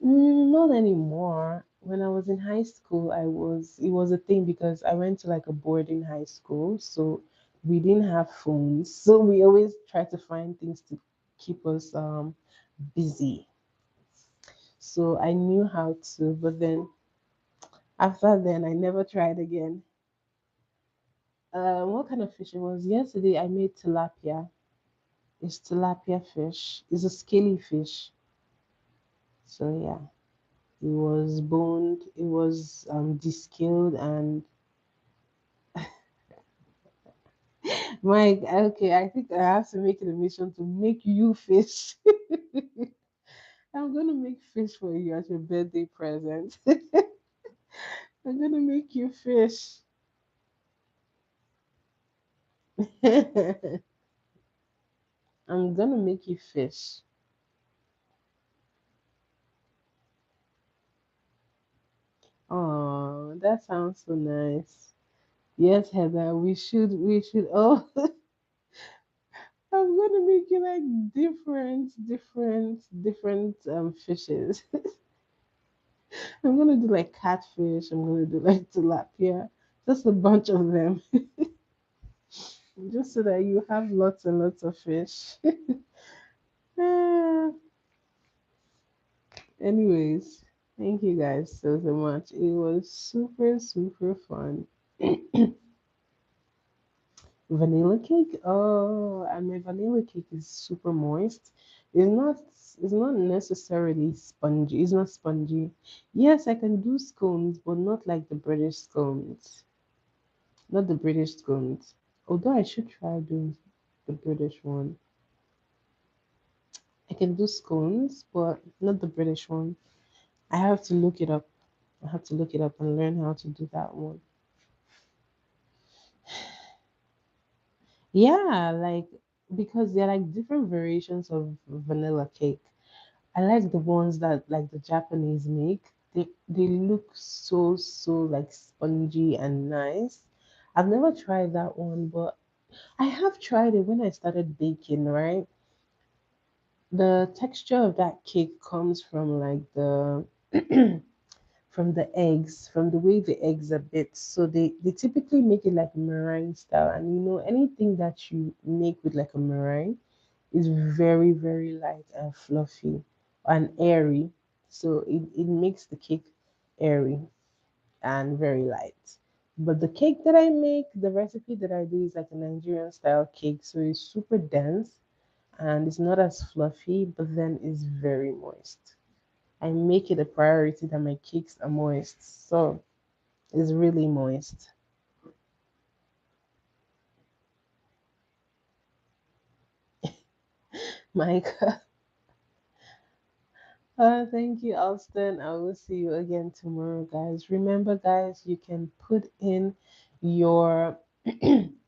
Speaker 1: Not anymore. When I was in high school, it was a thing because I went to like a boarding high school, so we didn't have phones. So we always try to find things to keep us busy. So I knew how to, but then after then I never tried again. What kind of fish it was? Yesterday I made tilapia. It's tilapia fish. It's a scaly fish. So yeah, it was boned. It was descaled and Mike. Okay, I think I have to make it a mission to make you fish. I'm gonna make fish for you as your birthday present. I'm gonna make you fish. I'm gonna make you fish. Oh, that sounds so nice. Yes, Heather, we should. Oh, I'm gonna make you like different fishes. I'm gonna do like catfish. I'm gonna do like tilapia. Just a bunch of them, just so that you have lots and lots of fish. Ah, anyways, thank you guys so much. It was super fun. Vanilla cake? Oh, and my vanilla cake is super moist. It's not it's not necessarily spongy. It's not spongy. Yes, I can do scones, but not like the British scones. Not the British scones. Although I should try doing the British one. I can do scones, but not the British one. I have to look it up. I have to look it up and learn how to do that one. Yeah, like because they're like different variations of vanilla cake. I like the ones that like the Japanese make. They look so like spongy and nice. I've never tried that one, but I have tried it when I started baking, right? The texture of that cake comes from like the from the eggs, from the way the eggs are baked. So they typically make it like meringue style. And you know, anything that you make with like a meringue is very light and fluffy and airy. So it makes the cake airy and very light. But the cake that I make, the recipe that I do is like a Nigerian style cake. So it's super dense and it's not as fluffy, but then it's very moist. I make it a priority that my cakes are moist. So it's really moist. Micah. Thank you, Alston. I will see you again tomorrow, guys. Remember, guys, you can put in your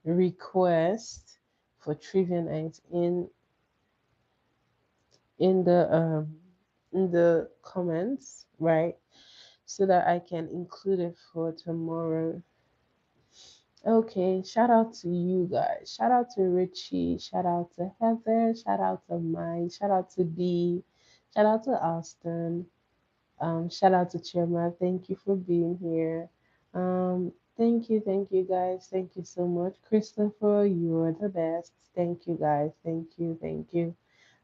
Speaker 1: request for trivia night in the in the comments, right? So that I can include it for tomorrow. Okay, shout out to you guys. Shout out to Richie. Shout out to Heather. Shout out to Mike. Shout out to B. Shout out to Austin. Shout out to Chima. Thank you for being here. Thank you guys. Thank you so much. Christopher, you're the best. Thank you guys. Thank you.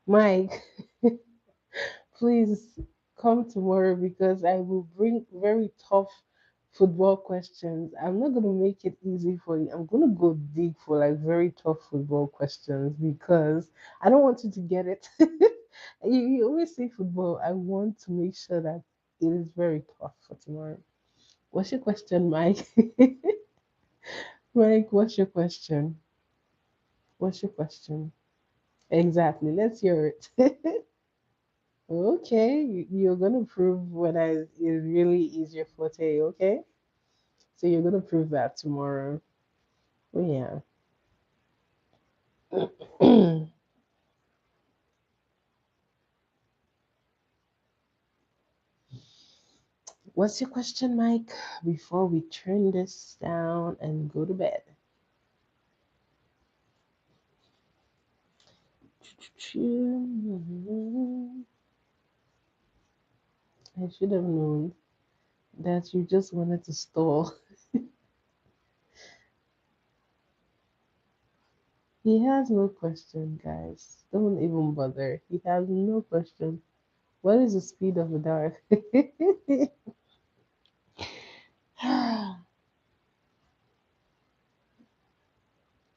Speaker 1: Mike, please come tomorrow because I will bring very tough football questions. I'm not gonna make it easy for you. I'm gonna go deep for like very tough football questions because I don't want you to get it. You always say football. I want to make sure that it is very tough for tomorrow. What's your question, Mike? Mike, what's your question? What's your question? Exactly. Let's hear it. Okay, you're gonna prove when I it really is your forte, okay? So you're gonna prove that tomorrow. Oh yeah. What's your question, Mike? Before we turn this down and go to bed. I should have known that you just wanted to stall. He has no question, guys. Don't even bother. He has no question. What is the speed of the dark?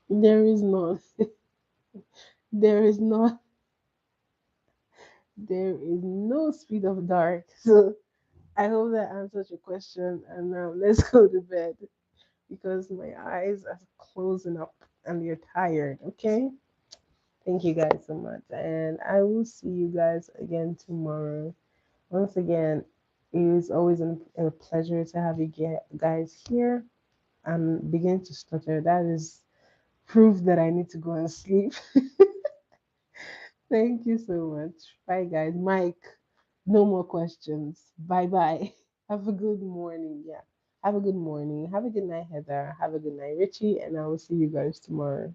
Speaker 1: There is none. There is not. There is no speed of dark. So I hope that answers your question. And now let's go to bed because my eyes are closing up and you're tired. Okay. Thank you guys so much. And I will see you guys again tomorrow. Once again, it is always a pleasure to have you guys here. I'm beginning to stutter. That is proof that I need to go and sleep. Thank you so much. Bye, guys. Mike, no more questions. Bye bye. Have a good morning. Yeah. Have a good morning. Have a good night, Heather. Have a good night, Richie. And I will see you guys tomorrow.